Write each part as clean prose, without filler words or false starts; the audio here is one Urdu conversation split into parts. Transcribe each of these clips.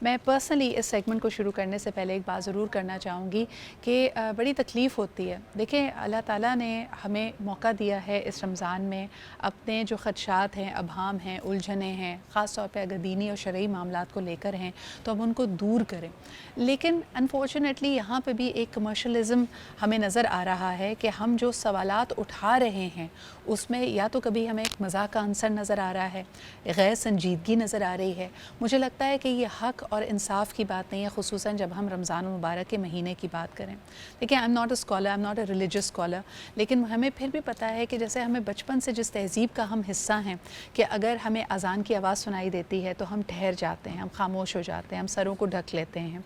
میں پرسنلی اس سیگمنٹ کو شروع کرنے سے پہلے ایک بات ضرور کرنا چاہوں گی کہ بڑی تکلیف ہوتی ہے. دیکھیں اللہ تعالیٰ نے ہمیں موقع دیا ہے اس رمضان میں اپنے جو خدشات ہیں، ابہام ہیں، الجھنیں ہیں، خاص طور پہ اگر دینی اور شرعی معاملات کو لے کر ہیں تو ہم ان کو دور کریں. لیکن انفارچونیٹلی یہاں پہ بھی ایک کمرشلزم ہمیں نظر آ رہا ہے کہ ہم جو سوالات اٹھا رہے ہیں اس میں یا تو کبھی ہمیں ایک مذاق کا عنصر نظر آ رہا ہے، غیر سنجیدگی نظر آ رہی ہے. مجھے لگتا ہے کہ یہ حق اور انصاف کی بات نہیں ہے، خصوصاً جب ہم رمضان المبارک کے مہینے کی بات کریں. دیکھیں I am not a scholar, I am not a religious scholar, لیکن ہمیں پھر بھی پتہ ہے کہ جیسے ہمیں بچپن سے جس تہذیب کا ہم حصہ ہیں کہ اگر ہمیں اذان کی آواز سنائی دیتی ہے تو ہم ٹھہر جاتے ہیں، ہم خاموش ہو جاتے ہیں، ہم سروں کو ڈھک لیتے ہیں.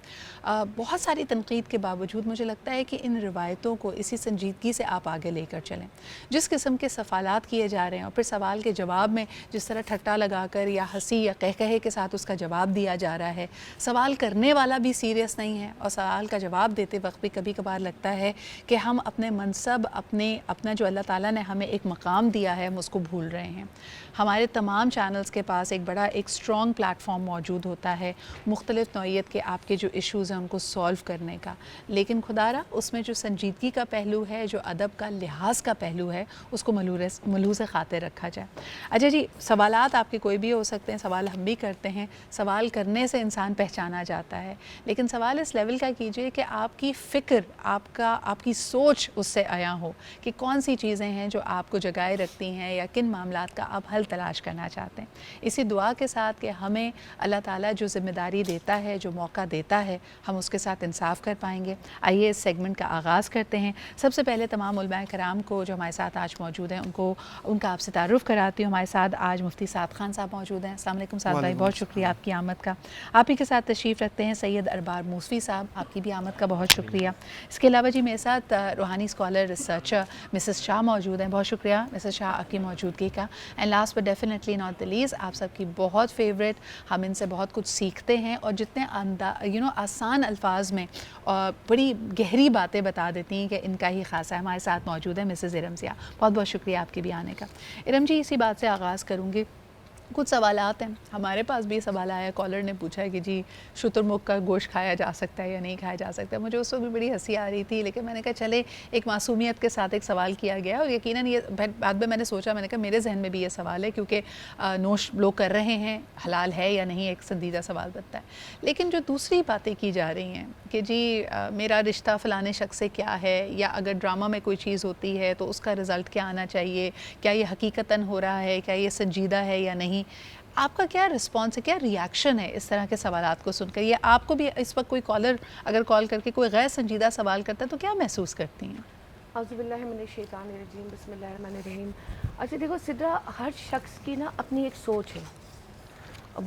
بہت ساری تنقید کے باوجود مجھے لگتا ہے کہ ان روایتوں کو اسی سنجیدگی سے آپ آگے لے کر چلیں. جس قسم کے سوالات کیے جا رہے ہیں اور پھر سوال کے جواب میں جس طرح ٹھٹا لگا کر یا ہنسی یا قہقہے کے ساتھ اس کا جواب دیا جا رہا ہے، سوال کرنے والا بھی سیریس نہیں ہے اور سوال کا جواب دیتے وقت بھی کبھی کبھار لگتا ہے کہ ہم اپنے منصب، اپنا جو اللہ تعالیٰ نے ہمیں ایک مقام دیا ہے ہم اس کو بھول رہے ہیں. ہمارے تمام چینلز کے پاس ایک اسٹرانگ پلیٹ فارم موجود ہوتا ہے مختلف نوعیت کے آپ کے جو ایشوز ہیں ان کو سولو کرنے کا، لیکن خدارا اس میں جو سنجیدگی کا پہلو ہے، جو ادب کا لحاظ کا پہلو ہے، اس کو ملحوظ خاطر رکھا جائے. اچھا جی، سوالات آپ کے کوئی بھی ہو سکتے ہیں، سوال ہم بھی کرتے ہیں، سوال کرنے سے انسان پہچانا جاتا ہے، لیکن سوال اس لیول کا کیجئے کہ آپ کی فکر، آپ کی سوچ اس سے عیاں ہو کہ کون سی چیزیں ہیں جو آپ کو جگائے رکھتی ہیں یا کن معاملات کا آپ حل تلاش کرنا چاہتے ہیں. اسی دعا کے ساتھ کہ ہمیں اللہ تعالیٰ جو ذمہ داری دیتا ہے، جو موقع دیتا ہے، ہم اس کے ساتھ انصاف کر پائیں گے. آئیے اس سیگمنٹ کا آغاز کرتے ہیں. سب سے پہلے تمام علماء کرام کو جو ہمارے ساتھ آج موجود ہیں ان کا آپ سے تعارف کراتی ہوں. ہمارے ساتھ آج مفتی سعد خان صاحب موجود ہیں. السلام علیکم سعد بھائی، بہت شکریہ آپ کی آمد کا. آپ ہی کے ساتھ تشریف رکھتے ہیں سید ارباب موسوی صاحب، آپ کی بھی آمد کا بہت شکریہ. اس کے علاوہ جی میرے ساتھ روحانی اسکالر ریسرچر مسز شاہ موجود ہیں. بہت شکریہ مسز شاہ آپ کی موجودگی کا. And last but definitely not the least, آپ سب کی بہت فیوریٹ، ہم ان سے بہت کچھ سیکھتے ہیں اور جتنے آسان الفاظ میں بڑی گہری باتیں بتا دیتی ہیں کہ ان کا ہی خاصہ ہے. ہمارے ساتھ موجود ہے مسز ارم ضیاء. بہت بہت شکریہ آپ کے بھی آنے کا. ارم جی، اسی بات سے آغاز کروں گی. کچھ سوالات ہیں، ہمارے پاس بھی سوال آیا، کالر نے پوچھا ہے کہ جی شتر مرغ کا گوشت کھایا جا سکتا ہے یا نہیں کھایا جا سکتا ہے. مجھے اس وقت بھی بڑی ہنسی آ رہی تھی، لیکن میں نے کہا چلے ایک معصومیت کے ساتھ ایک سوال کیا گیا اور یقیناً یہ بعد میں نے سوچا، میں نے کہا میرے ذہن میں بھی یہ سوال ہے کیونکہ نوش لوگ کر رہے ہیں، حلال ہے یا نہیں ایک سنجیدہ سوال بنتا ہے. لیکن جو دوسری باتیں کی جا رہی ہیں کہ جی میرا رشتہ فلانے شخص سے کیا ہے، یا اگر ڈرامہ میں کوئی چیز ہوتی ہے تو اس کا رزلٹ کیا آنا چاہیے، کیا یہ حقیقتاً ہو رہا ہے، کیا یہ سنجیدہ ہے یا نہیں، آپ کا کیا رسپانس ہے، کیا ریاکشن ہے اس طرح کے سوالات کو سن کر؟ یا آپ کو بھی اس وقت کوئی کالر اگر کال کر کے کوئی غیر سنجیدہ سوال کرتا ہے تو کیا محسوس کرتی ہیں؟ اعوذ باللہ من الشیطان الرجیم، بسم اللہ الرحمن الرحیم. اچھا دیکھو سدرا، ہر شخص کی نا اپنی ایک سوچ ہے،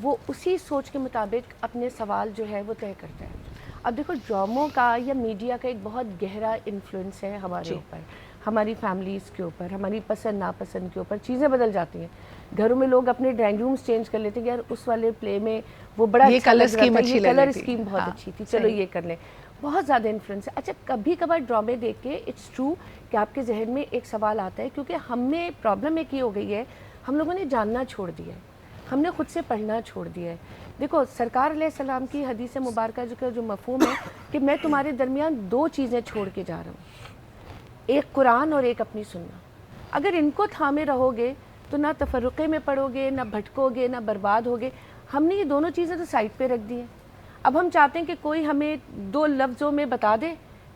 وہ اسی سوچ کے مطابق اپنے سوال جو ہے وہ طے کرتا ہے. اب دیکھو ڈراموں کا یا میڈیا کا ایک بہت گہرا انفلوئنس ہے ہمارے اوپر، ہماری فیملیز کے اوپر، ہماری پسند ناپسند کے اوپر. چیزیں بدل جاتی ہیں، گھروں میں لوگ اپنے ڈرائنگ رومز چینج کر لیتے ہیں کہ یار اس والے پلے میں وہ بڑا اچھا لگ رہا تھا، یہ کلر اسکیم بہت اچھی تھی، چلو یہ کر لیں. بہت زیادہ انفلوئنس ہے. اچھا کبھی کبھار ڈرامے دیکھ کے اٹس ٹرو کہ آپ کے ذہن میں ایک سوال آتا ہے، کیونکہ ہم نے پرابلم ایک یہ ہو گئی ہے، ہم لوگوں نے جاننا چھوڑ دیا ہے، ہم نے خود سے پڑھنا چھوڑ دیا ہے. دیکھو سرکار علیہ السلام کی حدیث مبارکہ جو مفہوم ہے کہ میں تمہارے درمیان دو چیزیں چھوڑ کے جا رہا ہوں، ایک قرآن اور ایک اپنی سننا. اگر ان کو تھامے رہو گے تو نہ تفرقے میں پڑو گے، نہ بھٹکو گے، نہ برباد ہوگے. ہم نے یہ دونوں چیزیں تو سائڈ پہ رکھ دی ہیں. اب ہم چاہتے ہیں کہ کوئی ہمیں دو لفظوں میں بتا دے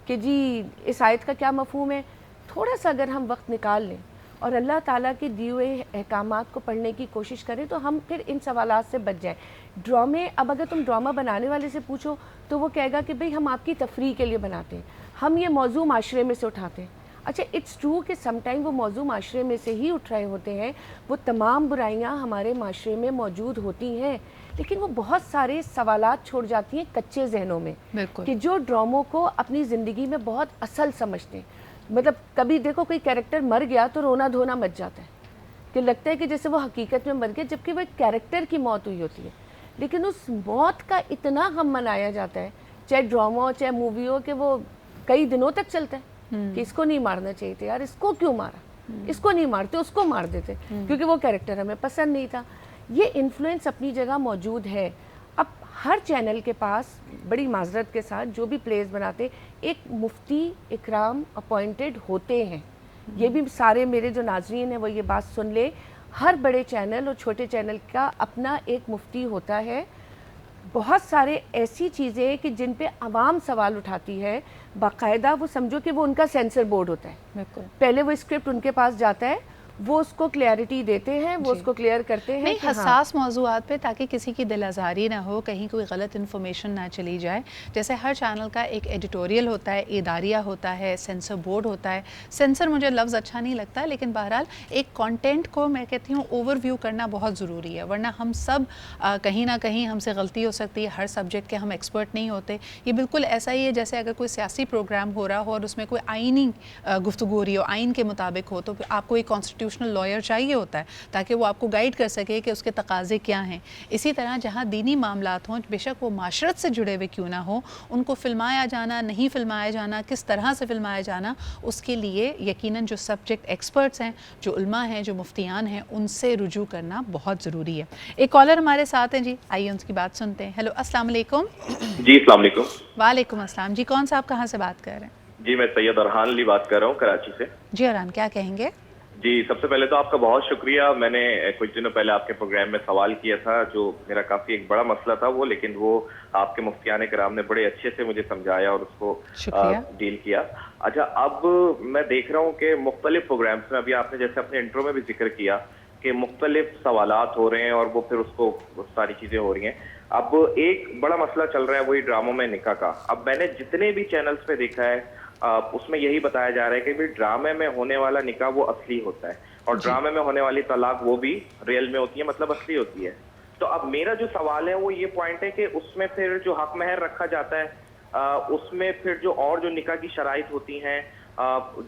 کہ جی اس آیت کا کیا مفہوم ہے. تھوڑا سا اگر ہم وقت نکال لیں اور اللہ تعالیٰ کے دیے ہوئے احکامات کو پڑھنے کی کوشش کریں تو ہم پھر ان سوالات سے بچ جائیں. ڈرامے، اب اگر تم ڈرامہ بنانے والے سے پوچھو تو وہ کہے گا کہ بھئی ہم آپ کی تفریح کے لیے بناتے ہیں، ہم یہ موضوع معاشرے میں سے اٹھاتے ہیں. اچھا اٹس ٹرو کہ سم ٹائم وہ موضوع معاشرے میں سے ہی اٹھ رہے ہوتے ہیں، وہ تمام برائیاں ہمارے معاشرے میں موجود ہوتی ہیں، لیکن وہ بہت سارے سوالات چھوڑ جاتی ہیں کچے ذہنوں میں کہ جو ڈراموں کو اپنی زندگی میں بہت اصل سمجھتے ہیں. مطلب کبھی دیکھو کوئی کیریکٹر مر گیا تو رونا دھونا مچ جاتا ہے کہ لگتا ہے کہ جیسے وہ حقیقت میں مر گیا، جبکہ وہ ایک کیریکٹر کی موت ہوئی ہوتی ہے. لیکن اس موت کا اتنا غم منایا جاتا ہے، چاہے ڈرامہ ہو چاہے مووی ہو، کہ وہ کئی دنوں تک چلتا ہے کہ اس کو نہیں مارنا چاہیے تھا، یار اس کو کیوں مارا، اس کو نہیں مارتے اس کو مار دیتے کیونکہ وہ کیریکٹر ہمیں پسند نہیں تھا. یہ انفلوئنس اپنی جگہ موجود ہے. اب ہر چینل کے پاس بڑی معذرت کے ساتھ جو بھی پلیز بناتے ایک مفتی اکرام اپوائنٹڈ ہوتے ہیں. یہ بھی سارے میرے جو ناظرین ہیں وہ یہ بات سن لے, ہر بڑے چینل اور چھوٹے چینل کا اپنا ایک مفتی ہوتا ہے. بہت سارے ایسی چیزیں کہ جن پہ عوام سوال اٹھاتی ہے, باقاعدہ وہ سمجھو کہ وہ ان کا سینسر بورڈ ہوتا ہے. بالکل. پہلے وہ اسکرپٹ ان کے پاس جاتا ہے, وہ اس کو کلیئرٹی دیتے ہیں, وہ اس کو کلیئر کرتے ہیں نہیں کہ ہاں حساس موضوعات پہ, تاکہ کسی کی دل آزاری نہ ہو, کہیں کوئی غلط انفارمیشن نہ چلی جائے. جیسے ہر چینل کا ایک ایڈیٹوریل ہوتا ہے, اداریہ ہوتا ہے, سینسر بورڈ ہوتا ہے. سینسر مجھے لفظ اچھا نہیں لگتا, لیکن بہرحال ایک کانٹینٹ کو میں کہتی ہوں اوور ویو کرنا بہت ضروری ہے, ورنہ ہم سب کہیں نہ کہیں ہم سے غلطی ہو سکتی ہے. ہر سبجیکٹ کے ہم ایکسپرٹ نہیں ہوتے. یہ بالکل ایسا ہی ہے جیسے اگر کوئی سیاسی پروگرام ہو رہا ہو اور اس میں کوئی آئینی گفتگو ہو رہی ہو, آئین کے مطابق ہو, تو آپ کو ایک کانسٹیٹیوشنل لائر چاہیے ہوتا ہے تاکہ وہ آپ کو گائیڈ کر سکے کہ اس کے تقاضے کیا ہیں. اسی طرح جہاں دینی معاملات ہوں, بے شک وہ معاشرت سے جڑے ہوئے کیوں نہ ہوں, ان کو فلمایا جانا, نہیں فلمایا جانا, کس طرح سے فلمایا جانا, اس کے لیے یقیناً جو سبجیکٹ ایکسپرٹس ہیں, جو علماء ہیں, جو مفتیان ہیں, ان سے رجوع کرنا بہت ضروری ہے. ایک کالر ہمارے ساتھ ہیں جی, آئیے ان کی بات سنتے ہیں. ہیلو, السلام علیکم. جی السلام علیکم. وعلیکم السلام جی, کون صاحب کہاں سے بات کر رہے ہیں؟ جی میں سید ارحان علی بات کر رہا ہوں کراچی سے. جی ارحان, کیا کہیں گے؟ جی سب سے پہلے تو آپ کا بہت شکریہ. میں نے کچھ دنوں پہلے آپ کے پروگرام میں سوال کیا تھا, جو میرا کافی ایک بڑا مسئلہ تھا وہ, لیکن وہ آپ کے مفتیان کرام نے بڑے اچھے سے مجھے سمجھایا اور اس کو ڈیل کیا. اچھا, اب میں دیکھ رہا ہوں کہ مختلف پروگرامز میں, ابھی آپ نے جیسے اپنے انٹرو میں بھی ذکر کیا کہ مختلف سوالات ہو رہے ہیں اور وہ پھر اس کو ساری چیزیں ہو رہی ہیں. اب ایک بڑا مسئلہ چل رہا ہے وہی ڈراموں میں نکاح کا. اب میں نے جتنے بھی چینلز پہ دیکھا ہے اس میں یہی بتایا جا رہا ہے کہ ڈرامے میں ہونے والا نکاح وہ اصلی ہوتا ہے, اور ڈرامے میں ہونے والی طلاق وہ بھی ریئل میں ہوتی ہے, مطلب اصلی ہوتی ہے. تو اب میرا جو سوال ہے وہ یہ پوائنٹ ہے کہ اس میں پھر جو حق مہر رکھا جاتا ہے, اس میں پھر جو اور جو نکاح کی شرائط ہوتی ہیں,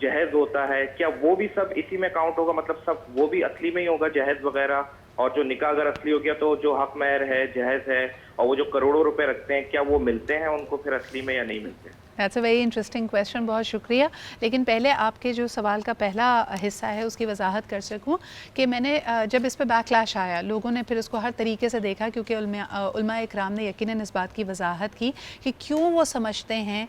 جہیز ہوتا ہے, کیا وہ بھی سب اسی میں کاؤنٹ ہوگا؟ مطلب سب وہ بھی اصلی میں ہی ہوگا, جہیز وغیرہ, اور جو نکاح اگر اصلی ہو گیا تو جو حق مہر ہے, جہیز ہے, اور وہ جو کروڑوں روپے رکھتے ہیں, کیا وہ ملتے ہیں ان کو پھر اصلی میں یا نہیں ملتے؟ That's a very interesting question, بہت شکریہ. لیکن پہلے آپ کے جو سوال کا پہلا حصہ ہے اس کی وضاحت کر سکوں کہ میں نے جب اس پہ بیک لیش آیا, لوگوں نے پھر اس کو ہر طریقے سے دیکھا, کیونکہ علماء اکرام نے یقیناً اس بات کی وضاحت کی کہ کیوں وہ سمجھتے ہیں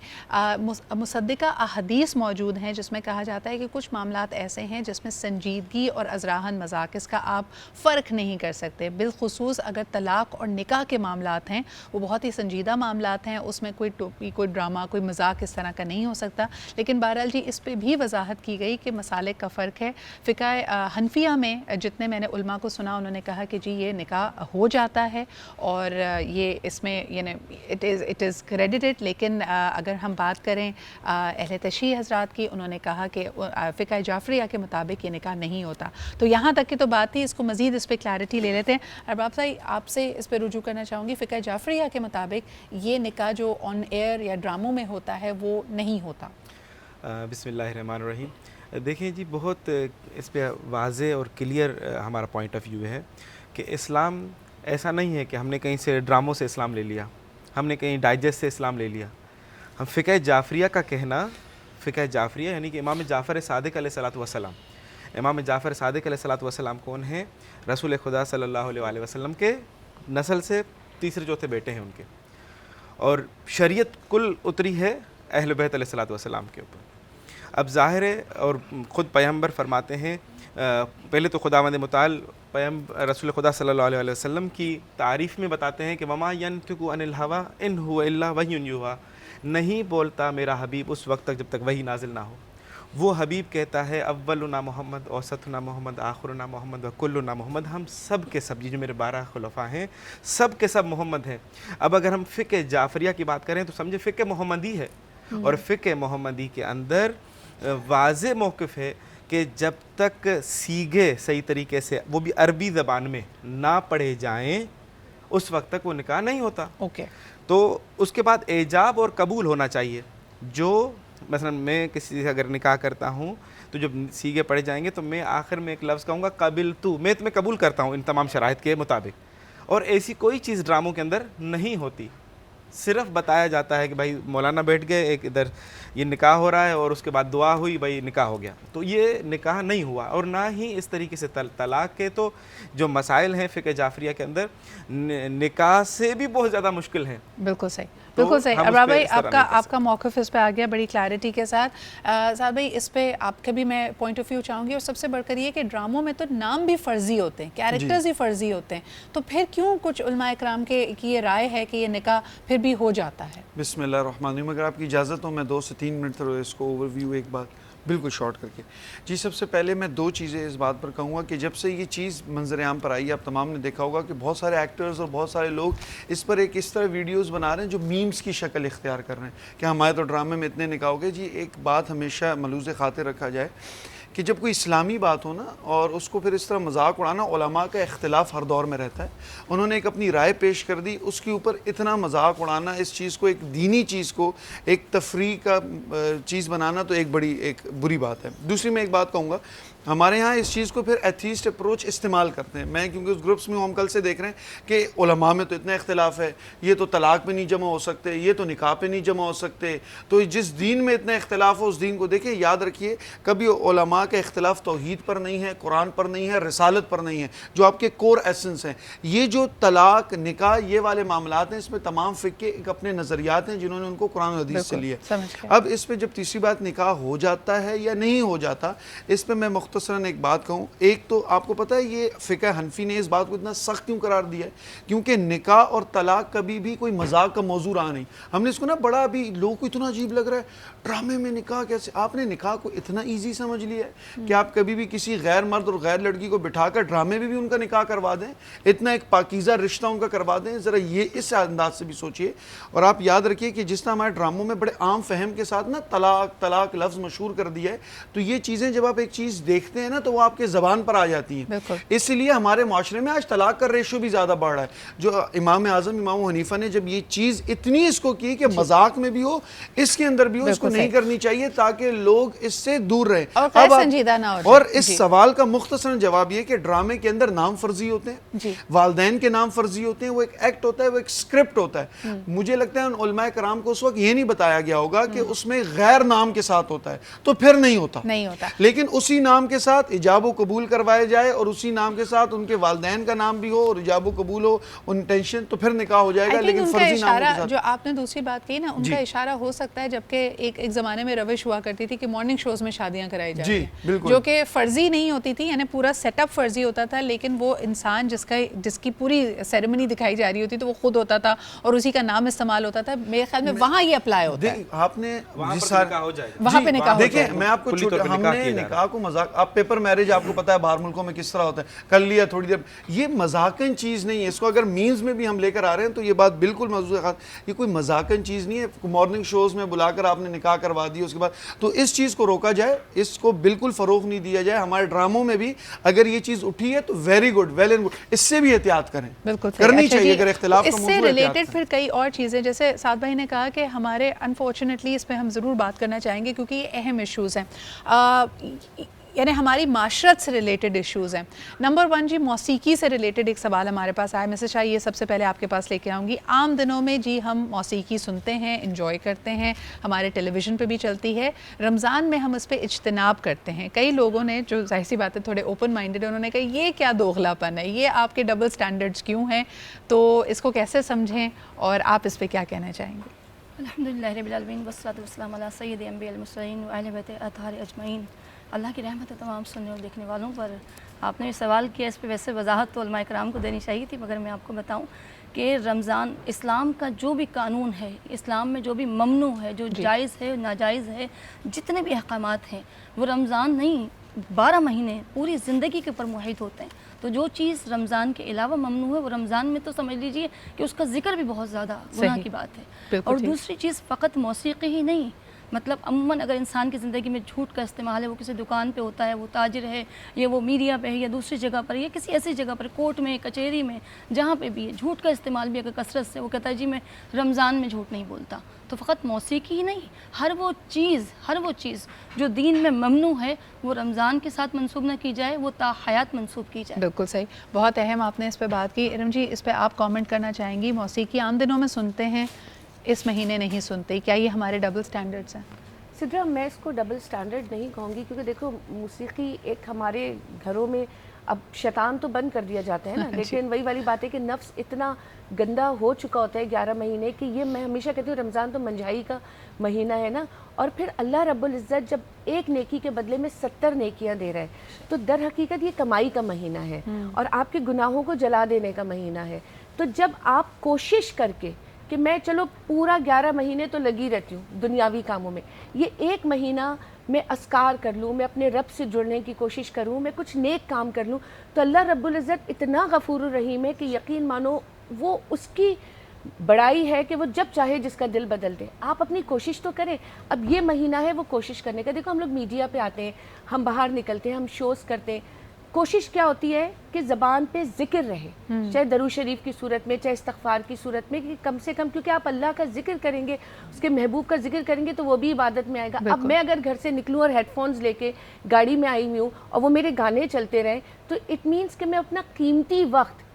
مصدقہ احادیث موجود ہیں جس میں کہا جاتا ہے کہ کچھ معاملات ایسے ہیں جس میں سنجیدگی اور ازراہن مذاق اس کا آپ فرق نہیں کر سکتے. بالخصوص اگر طلاق اور نکاح کے معاملات ہیں, وہ بہت ہی سنجیدہ معاملات ہیں, اس میں کوئی ٹوپی, کوئی ڈرامہ, کوئی مذاق اس طرح کا نہیں ہو سکتا. لیکن بہرحال جی اس پہ بھی وضاحت کی گئی کہ مسالک کا فرق ہے. فقہ حنفیہ میں جتنے میں نے علماء کو سنا, انہوں نے کہا کہ جی یہ نکاح ہو جاتا ہے اور یہ اس میں یعنی اٹ از کریڈیٹڈ. لیکن اگر ہم بات کریں اہل تشیع حضرات کی, انہوں نے کہا کہ فقہ جعفریہ کے مطابق یہ نکاح نہیں ہوتا. تو یہاں تک کی تو بات تھی, اس کو مزید اس پہ کلیئرٹی لے لیتے ہیں. ارباب صاحب, آپ سے اس پہ رجوع کرنا چاہوں گی, فقہ جعفریہ کے مطابق یہ نکاح جو آن ایئر یا ڈراموں میں ہوتا ہے وہ نہیں ہوتا. بسم اللہ الرحمن الرحیم. دیکھیں جی, بہت اس پہ واضح اور کلیئر ہمارا پوائنٹ آف ویو ہے کہ اسلام ایسا نہیں ہے کہ ہم نے کہیں سے ڈراموں سے اسلام لے لیا, ہم نے کہیں ڈائجسٹ سے اسلام لے لیا. ہم فقہ جعفریہ کا کہنا, فقہ جعفریہ یعنی کہ امام جعفر صادق علیہ الصلوۃ والسلام, امام جعفر صادق علیہ الصلوۃ والسلام کون ہیں؟ رسول خدا صلی اللہ علیہ وآلہ وسلم کے نسل سے تیسرے چوتھے بیٹے ہیں ان کے, اور شریعت کل اتری ہے اہل بیت علیہ الصلوۃ والسلام کے اوپر. اب ظاہر ہے, اور خود پیغمبر فرماتے ہیں, پہلے تو خداوند متعال رسول خدا صلی اللہ علیہ وسلم کی تعریف میں بتاتے ہیں کہ وما ینطق عن الہویٰ ان هو الا وحی یوحیٰ, نہیں بولتا میرا حبیب اس وقت تک جب تک وحی نازل نہ ہو. وہ حبیب کہتا ہے اولنا محمد, اوسطنا محمد, آخرنا محمد, و کلنا محمد, ہم سب کے سب, جو میرے 12 خلفاء ہیں سب کے سب محمد ہیں. اب اگر ہم فقہ جعفریہ کی بات کریں تو سمجھے فقہ محمدی ہے, اور فقہ محمدی کے اندر واضح موقف ہے کہ جب تک سیگے صحیح طریقے سے, وہ بھی عربی زبان میں, نہ پڑھے جائیں اس وقت تک وہ نکاح نہیں ہوتا. تو اس کے بعد ایجاب اور قبول ہونا چاہیے. جو مثلا میں کسی سے اگر نکاح کرتا ہوں تو جب سیگے پڑھے جائیں گے تو میں آخر میں ایک لفظ کہوں گا قبل تو, میں تمہیں قبول کرتا ہوں ان تمام شرائط کے مطابق. اور ایسی کوئی چیز ڈراموں کے اندر نہیں ہوتی. صرف بتایا جاتا ہے کہ بھائی مولانا بیٹھ گئے، ایک ادھر یہ نکاح ہو رہا ہے اور اس کے بعد دعا ہوئی، بھائی نکاح ہو گیا. تو یہ نکاح نہیں ہوا، اور نہ ہی اس طریقے سے طلاق کے تو جو مسائل ہیں فقہ جعفریہ کے اندر نکاح سے بھی بہت زیادہ مشکل ہیں. بالکل صحیح، بالکل صحیح. ابرار بھائی آپ کا موقف اس پہ آ گیا بڑی کلیئرٹی کے ساتھ. سعد بھائی اس پہ آپ کے بھی میں پوائنٹ آف ویو چاہوں گی. اور سب سے بڑھ کر یہ کہ ڈراموں میں تو نام بھی فرضی ہوتے ہیں، کیریکٹرز ہی فرضی ہوتے ہیں، تو پھر کیوں کچھ علماء اکرام کی یہ رائے ہے کہ یہ نکاح پھر بھی ہو جاتا ہے؟ بسم اللہ الرحمن الرحیم. اگر آپ کی اجازت ہو میں 2 سے 3 منٹ تک اس کو اوور ویو ایک بات بالکل شارٹ کر کے. جی سب سے پہلے میں 2 چیزیں اس بات پر کہوں گا کہ جب سے یہ چیز منظر عام پر آئی ہے، آپ تمام نے دیکھا ہوگا کہ بہت سارے ایکٹرز اور بہت سارے لوگ اس پر ایک اس طرح ویڈیوز بنا رہے ہیں جو میمز کی شکل اختیار کر رہے ہیں کہ ہمارے تو ڈرامے میں اتنے نکاح ہو گئے. جی ایک بات ہمیشہ ملحوظ خاطر رکھا جائے کہ جب کوئی اسلامی بات ہو نا اور اس کو پھر اس طرح مذاق اڑانا، علماء کا اختلاف ہر دور میں رہتا ہے. انہوں نے ایک اپنی رائے پیش کر دی، اس کے اوپر اتنا مذاق اڑانا، اس چیز کو ایک دینی چیز کو ایک تفریح کا چیز بنانا تو ایک بری بات ہے. دوسری میں ایک بات کہوں گا، ہمارے ہاں اس چیز کو پھر ایتھیسٹ اپروچ استعمال کرتے ہیں. میں کیونکہ اس گروپس میں ہم کل سے دیکھ رہے ہیں کہ علماء میں تو اتنا اختلاف ہے، یہ تو طلاق پہ نہیں جمع ہو سکتے، یہ تو نکاح پہ نہیں جمع ہو سکتے. تو جس دین میں اتنا اختلاف ہو اس دین کو دیکھیں. یاد رکھیے کبھی علماء کا اختلاف توحید پر نہیں ہے، قرآن پر نہیں ہے، رسالت پر نہیں ہے، جو آپ کے کور ایسنس ہیں. یہ جو طلاق نکاح یہ والے معاملات ہیں، اس میں تمام فقہ کے ایک اپنے نظریات ہیں جنہوں نے ان کو قرآن و حدیث سے لیے. اب اس پہ جب تیسری بات نکاح ہو جاتا ہے یا نہیں ہو جاتا، اس پہ میں مختصراً ایک بات کہوں. ایک تو آپ کو پتہ ہے یہ فقہ حنفی نے اس بات کو اتنا سخت کیوں قرار دیا ہے؟ کیونکہ نکاح اور طلاق کبھی بھی کوئی مذاق کا موضوع رہا نہیں. ہم نے اس کو نا بڑا ابھی لوگوں کو اتنا عجیب لگ رہا ہے، ڈرامے میں نکاح کیسے؟ آپ نے نکاح کو اتنا ایزی سمجھ لیا ہے کہ آپ کبھی بھی کسی غیر مرد اور غیر لڑکی کو بٹھا کر ڈرامے میں بھی ان کا نکاح کروا دیں، اتنا ایک پاکیزہ رشتہ ان کا کروا دیں. ذرا یہ اس انداز سے بھی سوچئے. اور آپ یاد رکھیے کہ جس طرح ہمارے ڈراموں میں بڑے عام فہم کے ساتھ نا طلاق لفظ مشہور کر دیا ہے، تو یہ چیزیں جب آپ ایک چیز دیکھتے ہیں نا تو وہ آپ کے زبان پر آ جاتی ہیں. اس لیے ہمارے معاشرے میں آج طلاق کا ریشو بھی زیادہ بڑھ رہا ہے. جو امام اعظم امام حنیفہ نے جب یہ چیز اتنی اس کو کی کہ مذاق میں بھی ہو، اس کے اندر بھی ہو، اس کو نہیں کرنی چاہیے تاکہ لوگ اس سے دور رہیں. اور اس سوال کا مختصراً جواب یہ کہ ڈرامے کے اندر نام فرضی ہوتے ہیں، والدین کے نام فرضی ہوتے ہیں. وہ ایک ایکٹ ہوتا ہے، وہ ایک اسکرپٹ ہوتا ہے. مجھے لگتا ہے ان علماء کرام کو اس وقت یہ نہیں بتایا گیا ہوگا کہ اس میں غیر نام کے ساتھ ہوتا ہے تو پھر نہیں ہوتا. لیکن اسی نام کے ساتھ ایجاب و قبول کروائے جائے اور اسی نام کے ساتھ ان کے والدین کا نام بھی ہو اور ایجاب و قبول ہو انٹینشن، تو پھر نکاح ہو جائے گا. لیکن فرضی نام کے ساتھ جو آپ نے دوسری بات کی نا، ان کا اشارہ ہو سکتا ہے جبکہ ایک زمانے میں روش ہوا کرتی تھی کہ مارننگ شوز میں شادیاں کرائی جاتی ہیں جو کہ فرضی نہیں ہوتی تھی، یعنی پورا سیٹ اپ فرضی ہوتا تھا، لیکن وہ انسان جس کی پوری سیریمنی دکھائی جا رہی ہوتی تو وہ خود ہوتا تھا اور اسی کا نام استعمال ہوتا تھا. میرے خیال میں وہاں یہ اپلائی ہوتا ہے. آپ نے وہاں پہ نکاح دیکھیں، میں آپ کو ہم نے نکاح کو مذاق، آپ پیپر میرج آپ کو پتا ہے باہر ملکوں میں کس طرح ہوتا ہے، کر لیا تھوڑی دیر. یہ مذاقن چیز نہیں ہے. اس کو اگر مینز میں بھی ہم لے کر آ رہے ہیں تو یہ بات بالکل موضوع خاص، یہ کوئی مذاقن چیز نہیں ہے. مارننگ شوز میں بلا کر آپ نے نکاح کروا دی اس کے بعد، تو اس چیز کو روکا جائے، اس کو بالکل فروغ نہیں دیا جائے. ہمارے ڈراموں میں بھی اگر یہ چیز اٹھی ہے تو very good, well and good, اس سے بھی احتیاط کریں، کرنی چاہیے اگر اختلاف کا موضوع ہے. اس سے ریلیٹڈ پھر کئی اور چیزیں، جیسے سعد بھائی نے کہا کہ ہمارے انفارچونیٹلی اس پہ ہم ضرور بات کرنا چاہیں گے کیونکہ یہ اہم ایشوز ہیں، یعنی ہماری معاشرت سے ریلیٹڈ ایشوز ہیں. نمبر 1 جی موسیقی سے ریلیٹڈ ایک سوال ہمارے پاس آیا. مسز شاہ یہ سب سے پہلے آپ کے پاس لے کے آؤں گی. عام دنوں میں جی ہم موسیقی سنتے ہیں، انجوائے کرتے ہیں، ہمارے ٹیلی ویژن پہ بھی چلتی ہے. رمضان میں ہم اس پہ اجتناب کرتے ہیں. کئی لوگوں نے جو ظاہر سی بات ہے تھوڑے اوپن مائنڈڈ ہیں، انہوں نے کہا یہ کیا دوغلا پن ہے، یہ آپ کے ڈبل سٹینڈرڈز کیوں ہیں؟ تو اس کو کیسے سمجھیں اور آپ اس پہ کیا کہنا چاہیں گے؟ الحمدللہ رب العالمین والصلاۃ والسلام علی سید انبیاء المرسلین و اہل بیت اطہار اجمعین. اللہ کی رحمت ہے تمام سننے اور دیکھنے والوں پر. آپ نے سوال کیا، اس پہ ویسے وضاحت تو علماء کرام کو دینی چاہیے تھی، مگر میں آپ کو بتاؤں کہ رمضان اسلام کا جو بھی قانون ہے، اسلام میں جو بھی ممنوع ہے، جو جائز ہے ناجائز ہے، جتنے بھی احکامات ہیں وہ رمضان نہیں 12 مہینے پوری زندگی کے اوپر محیط ہوتے ہیں. تو جو چیز رمضان کے علاوہ ممنوع ہے وہ رمضان میں تو سمجھ لیجئے کہ اس کا ذکر بھی بہت زیادہ گناہ کی بات ہے. اور دوسری چیز فقط موسیقی ہی نہیں، مطلب عموماً اگر انسان کی زندگی میں جھوٹ کا استعمال ہے، وہ کسی دکان پہ ہوتا ہے، وہ تاجر ہے، یا وہ میڈیا پہ ہے، یا دوسری جگہ پر، یا کسی ایسی جگہ پر، کورٹ میں، کچہری میں، جہاں پہ بھی ہے، جھوٹ کا استعمال بھی اگر کثرت سے، وہ کہتا ہے جی میں رمضان میں جھوٹ نہیں بولتا. تو فقط موسیقی ہی نہیں، ہر وہ چیز جو دین میں ممنوع ہے وہ رمضان کے ساتھ منسوب نہ کی جائے، وہ تا حیات منسوب کی جائے. بالکل صحیح، بہت اہم آپ نے اس پہ بات کی. ارم جی اس پہ آپ کامنٹ کرنا چاہیں گی؟ موسیقی عام دنوں میں سنتے ہیں اس مہینے نہیں سنتے، کیا یہ ہمارے ڈبل سٹینڈرڈز ہیں؟ سدرا میں اس کو ڈبل سٹینڈرڈ نہیں کہوں گی، کیونکہ دیکھو موسیقی ایک ہمارے گھروں میں اب شیطان تو بند کر دیا جاتا ہے نا، لیکن وہی والی بات ہے کہ نفس اتنا گندا ہو چکا ہوتا ہے 11 مہینے کہ یہ میں ہمیشہ کہتی ہوں رمضان تو منجائی کا مہینہ ہے نا، اور پھر اللہ رب العزت جب ایک نیکی کے بدلے میں 70 نیکیاں دے رہا ہے تو در حقیقت یہ کمائی کا مہینہ ہے اور آپ کے گناہوں کو جلا دینے کا مہینہ ہے. تو جب آپ کوشش کر کے کہ میں چلو پورا 11 مہینے تو لگی رہتی ہوں دنیاوی کاموں میں، یہ ایک مہینہ میں اذکار کر لوں، میں اپنے رب سے جڑنے کی کوشش کروں، میں کچھ نیک کام کر لوں، تو اللہ رب العزت اتنا غفور الرحیم ہے کہ یقین مانو وہ اس کی بڑائی ہے کہ وہ جب چاہے جس کا دل بدل دے. آپ اپنی کوشش تو کریں. اب یہ مہینہ ہے وہ کوشش کرنے کا. دیکھو ہم لوگ میڈیا پہ آتے ہیں، ہم باہر نکلتے ہیں، ہم شوز کرتے ہیں. کوشش کیا ہوتی ہے کہ زبان پہ ذکر رہے، چاہے درود شریف کی صورت میں، چاہے استغفار کی صورت میں، کہ کم سے کم کیونکہ آپ اللہ کا ذکر کریں گے، اس کے محبوب کا ذکر کریں گے تو وہ بھی عبادت میں آئے گا. اب میں اگر گھر سے نکلوں اور ہیڈ فونز لے کے گاڑی میں آئی ہوئی ہوں اور وہ میرے گانے چلتے رہیں تو اٹ مینس کہ میں اپنا قیمتی وقت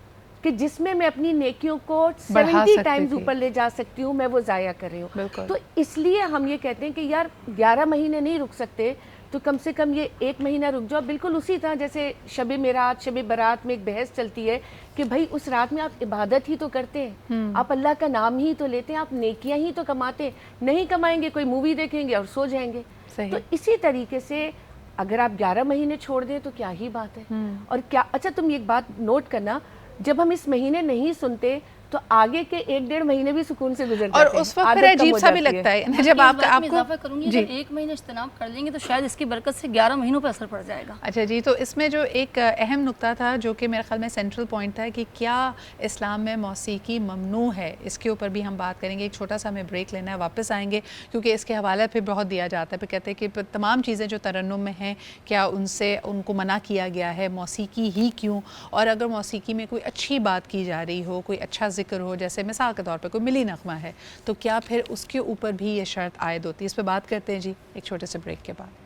کہ جس میں میں اپنی نیکیوں کو 70 ٹائمز اوپر لے جا سکتی ہوں میں وہ ضائع کر رہی ہوں. تو اس لیے ہم یہ کہتے ہیں کہ یار 11 مہینے نہیں رک سکتے تو کم سے کم یہ ایک مہینہ رک جاؤ. بالکل اسی طرح جیسے شب معراج، شب برات میں ایک بحث چلتی ہے کہ بھائی اس رات میں آپ عبادت ہی تو کرتے ہیں، آپ اللہ کا نام ہی تو لیتے ہیں، آپ نیکیاں ہی تو کماتے ہیں. نہیں کمائیں گے کوئی مووی دیکھیں گے اور سو جائیں گے. تو اسی طریقے سے اگر آپ 11 مہینے چھوڑ دیں تو کیا ہی بات ہے. اور کیا اچھا تم ایک بات نوٹ کرنا، جب ہم اس مہینے نہیں سنتے تو آگے کے 1-1.5 مہینے بھی سکون سے گزر جاتے ہیں. اور اس وقت پھر عجیب سا بھی لگتا ہے جب آپ کو اضافہ کروں گی اگر 1 مہینہ اجتناب کر لیں گے تو شاید اس کی برکت سے 11 مہینوں پر اثر پڑ جائے گا. اچھا جی، تو اس میں جو ایک اہم نقطہ تھا جو کہ میرے خیال میں سینٹرل پوائنٹ تھا کہ کیا اسلام میں موسیقی ممنوع ہے، اس کے اوپر بھی ہم بات کریں گے. ایک چھوٹا سا ہمیں بریک لینا ہے، واپس آئیں گے کیونکہ اس کے حوالے پھر بہت دیا جاتا ہے. پھر کہتے ہیں کہ تمام چیزیں جو ترنم میں ہیں کیا ان کو منع کیا گیا ہے، موسیقی ہی کیوں؟ اور اگر موسیقی میں کوئی اچھی بات کی جا رہی ہو، کوئی اچھا ذکر ہو، جیسے مثال کے طور پہ کوئی ملی نغمہ ہے، تو کیا پھر اس کے اوپر بھی یہ شرط عائد ہوتی ہے؟ اس پہ بات کرتے ہیں جی ایک چھوٹے سے بریک کے بعد.